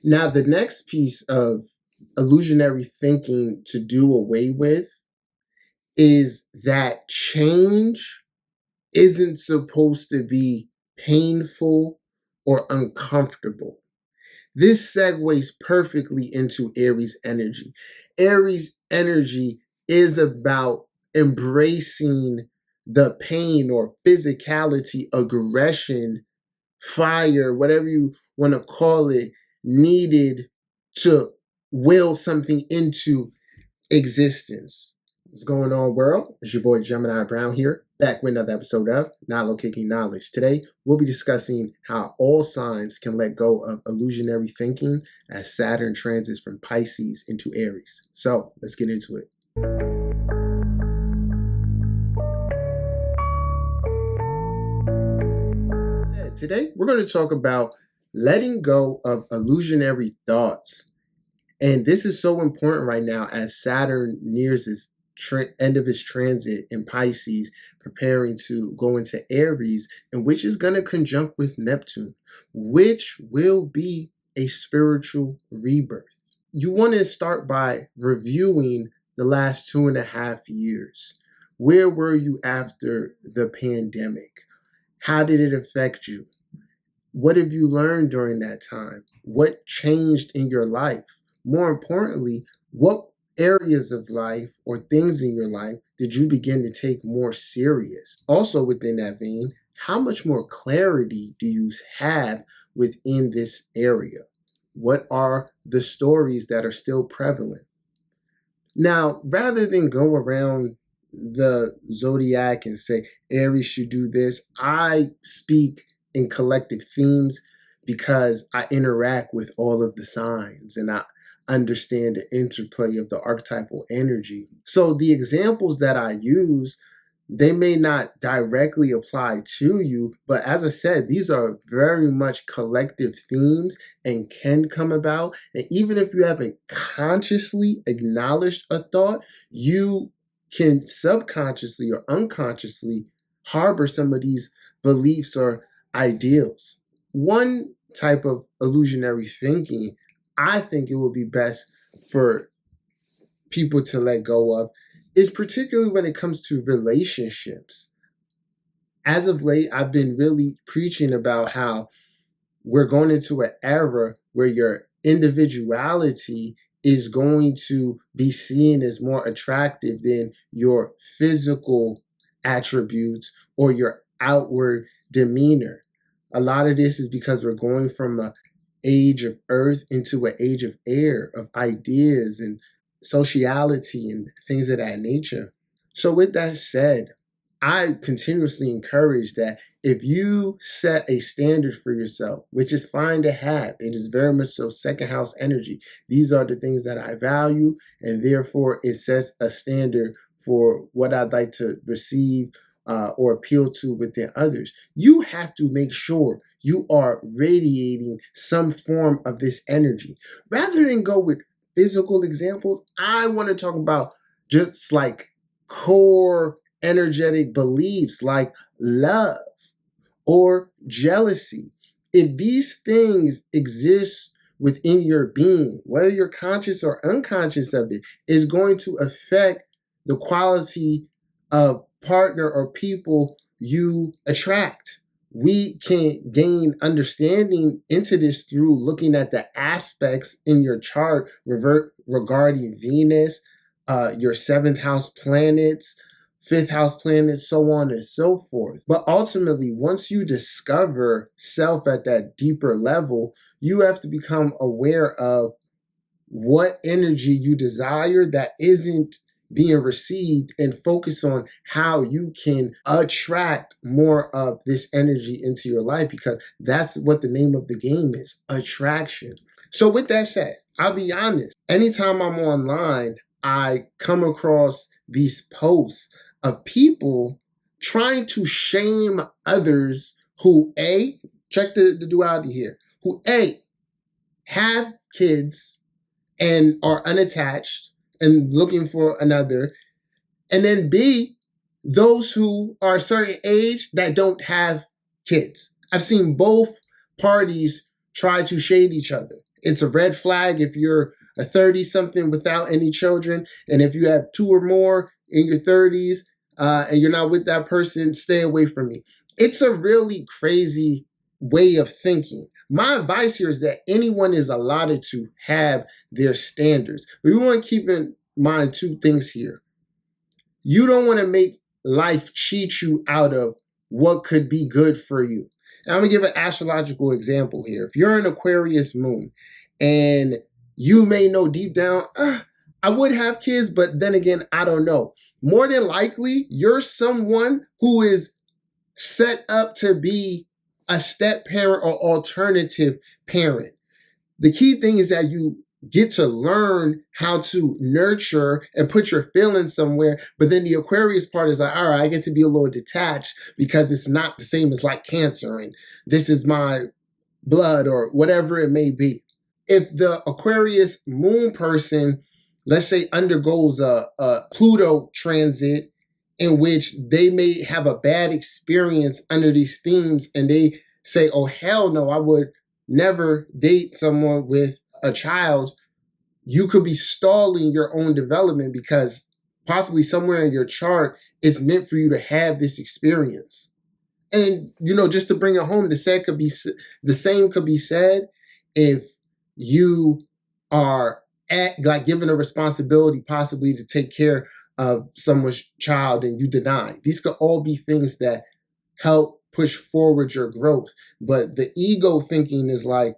Now, the next piece of illusionary thinking to do away with is that change isn't supposed to be painful or uncomfortable. This segues perfectly into Aries energy. Aries energy is about embracing the pain or physicality, aggression, fire, whatever you want to call it, needed to will something into existence. What's going on, world? It's your boy Gemini Brown here, back with another episode of Not Kicking Knowledge. Today, we'll be discussing how all signs can let go of illusionary thinking as Saturn transits from Pisces into Aries. So, let's get into it. Today, we're going to talk about letting go of illusionary thoughts. And this is so important right now as Saturn nears its end of its transit in Pisces, preparing to go into Aries, and which is going to conjunct with Neptune, which will be a spiritual rebirth. You want to start by reviewing the last 2.5 years. Where were you after the pandemic? How did it affect you? What have you learned during that time? What changed in your life? More importantly, what areas of life or things in your life did you begin to take more serious? Also within that vein, how much more clarity do you have within this area? What are the stories that are still prevalent? Now, rather than go around the zodiac and say Aries should do this, I speak in collective themes because I interact with all of the signs and I understand the interplay of the archetypal energy. So the examples that I use, they may not directly apply to you, but as I said, these are very much collective themes and can come about. And even if you haven't consciously acknowledged a thought, you can subconsciously or unconsciously harbor some of these beliefs or ideals. One type of illusionary thinking I think it would be best for people to let go of is particularly when it comes to relationships. As of late, I've been really preaching about how we're going into an era where your individuality is going to be seen as more attractive than your physical attributes or your outward demeanor. A lot of this is because we're going from an age of earth into an age of air, of ideas and sociality and things of that nature. So with that said, I continuously encourage that if you set a standard for yourself, which is fine to have, it is very much so second house energy. These are the things that I value, and therefore it sets a standard for what I'd like to receive or appeal to within others. You have to make sure you are radiating some form of this energy. Rather than go with physical examples, I want to talk about just like core energetic beliefs like love or jealousy. If these things exist within your being, whether you're conscious or unconscious of it, is going to affect the quality of partner or people you attract. We can gain understanding into this through looking at the aspects in your chart regarding Venus, your seventh house planets, fifth house planets, so on and so forth. But ultimately, once you discover self at that deeper level, you have to become aware of what energy you desire that isn't being received and focus on how you can attract more of this energy into your life, because that's what the name of the game is, attraction. So with that said, I'll be honest, anytime I'm online, I come across these posts of people trying to shame others who check the duality here, who have kids and are unattached and looking for another, and then B, those who are a certain age that don't have kids. I've seen both parties try to shade each other. It's a red flag if you're a 30 something without any children. And if you have two or more in your 30s and you're not with that person, stay away from me. It's a really crazy way of thinking. My advice here is that anyone is allotted to have their standards. We want to keep in mind two things here. You don't want to make life cheat you out of what could be good for you. And I'm going to give an astrological example here. If you're an Aquarius moon and you may know deep down, I would have kids, but then again, I don't know. More than likely, you're someone who is set up to be a step parent or alternative parent. The key thing is that you get to learn how to nurture and put your feelings somewhere. But then the Aquarius part is like, all right, I get to be a little detached because it's not the same as like Cancer and this is my blood or whatever it may be. If the Aquarius moon person, let's say, undergoes a Pluto transit in which they may have a bad experience under these themes and they say, oh, hell no, I would never date someone with a child, you could be stalling your own development because possibly somewhere in your chart it's meant for you to have this experience. And just to bring it home, the same could be said if you are given a responsibility possibly to take care of someone's child and you deny. These could all be things that help push forward your growth. But the ego thinking is like,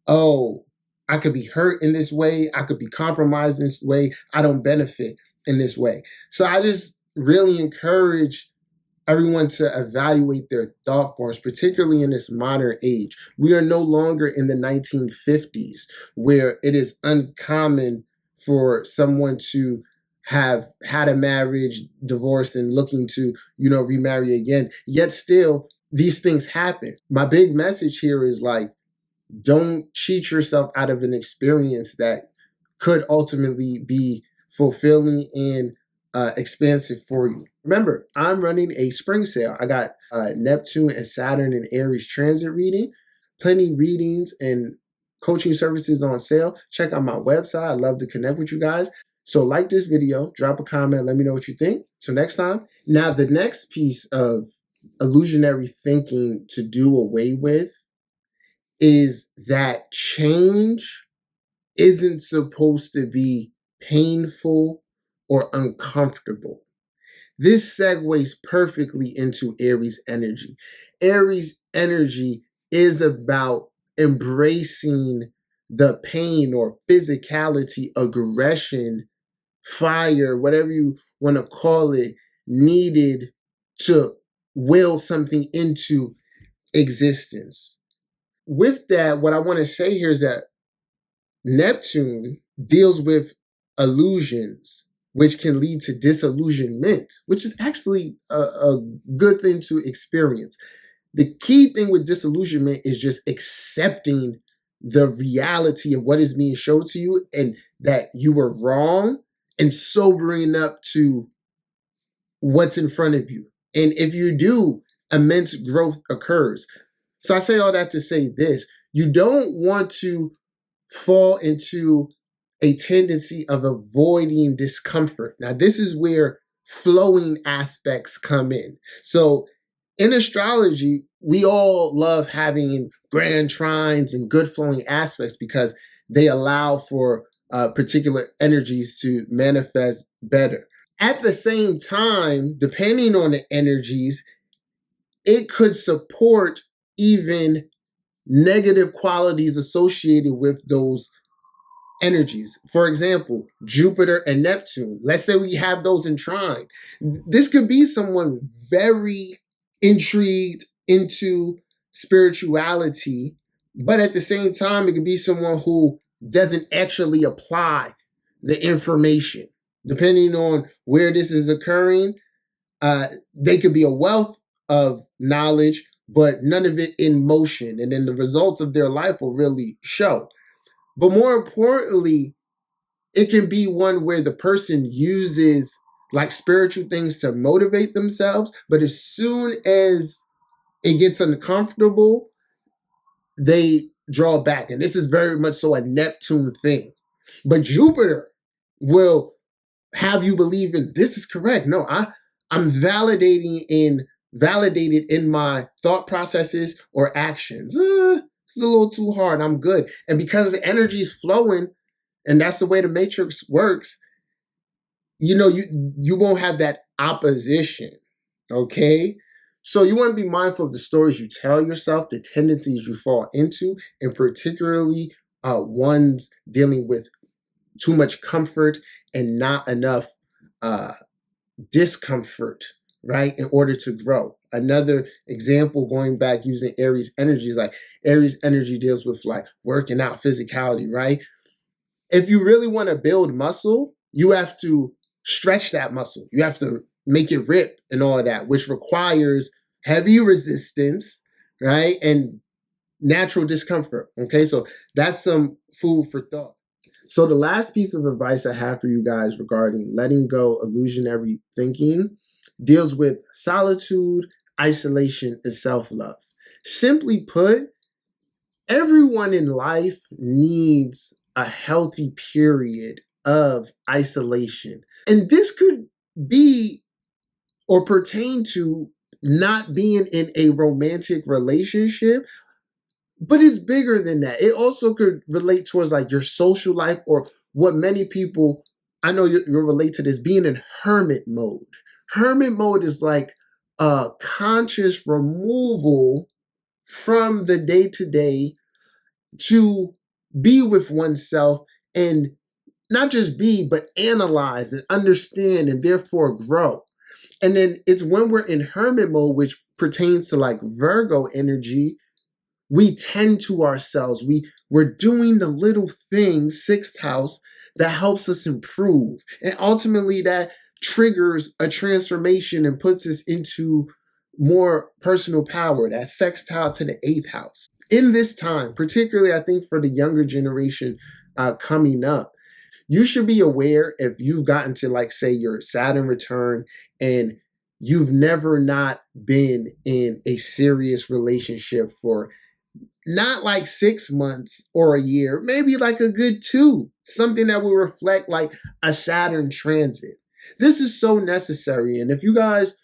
oh, I could be hurt in this way. I could be compromised in this way. I don't benefit in this way. So I just really encourage everyone to evaluate their thought forms, particularly in this modern age. We are no longer in the 1950s where it is uncommon for someone to have had a marriage, divorced, and looking to, remarry again. Yet still, these things happen. My big message here is like, don't cheat yourself out of an experience that could ultimately be fulfilling and expansive for you. Remember, I'm running a spring sale. I got Neptune and Saturn and Aries transit reading, plenty readings and coaching services on sale. Check out my website. I'd love to connect with you guys. So like this video, drop a comment, let me know what you think. So next time. Now, the next piece of illusionary thinking to do away with is that change isn't supposed to be painful or uncomfortable. This segues perfectly into Aries energy. Aries energy is about embracing the pain or physicality, aggression, fire, whatever you want to call it, needed to will something into existence. With that, what I want to say here is that Neptune deals with illusions, which can lead to disillusionment, which is actually a good thing to experience. The key thing with disillusionment is just accepting the reality of what is being shown to you and that you were wrong and sobering up to what's in front of you. And if you do, immense growth occurs. So I say all that to say this. You don't want to fall into a tendency of avoiding discomfort. Now, this is where flowing aspects come in. So in astrology, we all love having grand trines and good flowing aspects because they allow for particular energies to manifest better. At the same time, depending on the energies, it could support even negative qualities associated with those energies. For example, Jupiter and Neptune. Let's say we have those in trine. This could be someone very intrigued into spirituality, but at the same time, it could be someone who doesn't actually apply the information. Depending on where this is occurring, they could be a wealth of knowledge, but none of it in motion. And then the results of their life will really show. But more importantly, it can be one where the person uses like spiritual things to motivate themselves. But as soon as it gets uncomfortable, they draw back. And this is very much so a Neptune thing. But Jupiter will have you believe in this is correct. No, I'm validated in my thought processes or actions. It's a little too hard. I'm good. And because the energy is flowing, and that's the way the matrix works, you won't have that opposition. Okay? So you want to be mindful of the stories you tell yourself, the tendencies you fall into, and particularly ones dealing with too much comfort and not enough discomfort, right, in order to grow. Another example, going back using Aries energy, is like Aries energy deals with like working out, physicality, right? If you really want to build muscle, you have to stretch that muscle. You have to make it rip and all of that, which requires heavy resistance, right? And natural discomfort. Okay, so that's some food for thought. So the last piece of advice I have for you guys regarding letting go illusionary thinking deals with solitude, isolation, and self-love. Simply put, everyone in life needs a healthy period of isolation. And this could be or pertain to not being in a romantic relationship, but it's bigger than that. It also could relate towards like your social life, or what many people, I know you'll relate to this, being in hermit mode. Hermit mode is like a conscious removal from the day-to-day to be with oneself, and not just be, but analyze and understand and therefore grow. And then it's when we're in hermit mode, which pertains to like Virgo energy, we tend to ourselves. We're doing the little things, sixth house, that helps us improve. And ultimately that triggers a transformation and puts us into more personal power, that sextile to the eighth house. In this time, particularly I think for the younger generation coming up, you should be aware if you've gotten to like say your Saturn return and you've never not been in a serious relationship for not like 6 months or a year, maybe like a good 2, something that will reflect like a Saturn transit. This is so necessary. And if you guys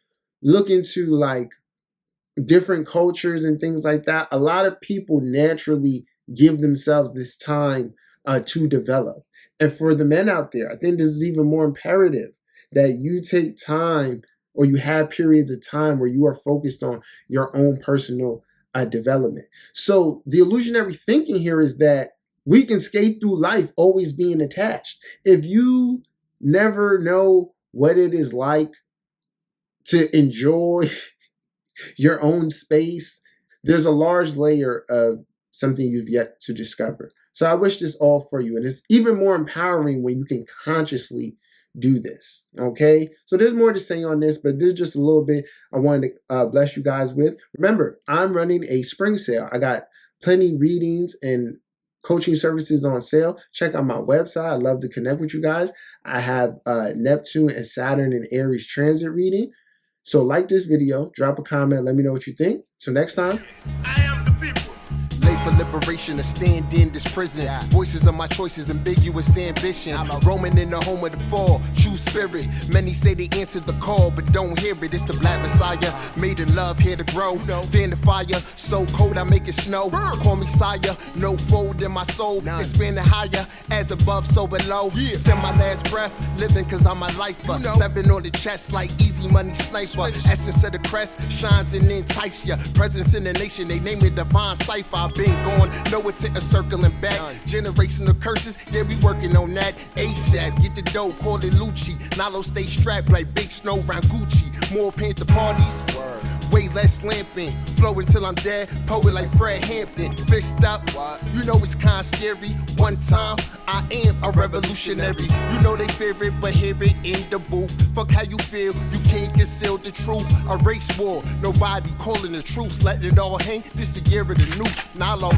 look into like different cultures and things like that, a lot of people naturally give themselves this time to develop. And for the men out there, I think this is even more imperative that you take time, or you have periods of time where you are focused on your own personal development. So the illusionary thinking here is that we can skate through life always being attached. If you never know what it is like to enjoy your own space, there's a large layer of something you've yet to discover. So I wish this all for you. And it's even more empowering when you can consciously do this. Okay. So there's more to say on this, but there's just a little bit I wanted to bless you guys with. Remember, I'm running a spring sale. I got plenty readings and coaching services on sale. Check out my website. I'd love to connect with you guys. I have Neptune and Saturn and Aries transit reading. So like this video, drop a comment, let me know what you think. Till next time. I am the people. Late for liberation to stand in this prison. Voices of my choices, ambiguous ambition. Roaming in the home of the fall, true spirit. Many say they answered the call, but don't hear it. It's the black messiah, made in love, here to grow. Fan the fire, so cold I make it snow. Call me sire, no fold in my soul. Expanding higher, as above, so below. Till my last breath, living cause I'm a lifer. 7 on the chest like easy money sniper. Essence of the crest, shines and entice ya. Presence in the nation, they name it divine cipher. Been gone, no intent of circling back. Generational curses, yeah, we working on that. ASAP, get the dough, call it Lucci. Nalo stay strapped like big snow round Gucci. More Panther parties, way less lamping. Flow until I'm dead, poet like Fred Hampton. Fist up, you know it's kinda scary. One time, I am a revolutionary. You know they fear it, but hear it in the booth. Fuck how you feel, you can't conceal the truth. A race war, nobody calling the truth, letting it all hang. This the year of the noose. Nalo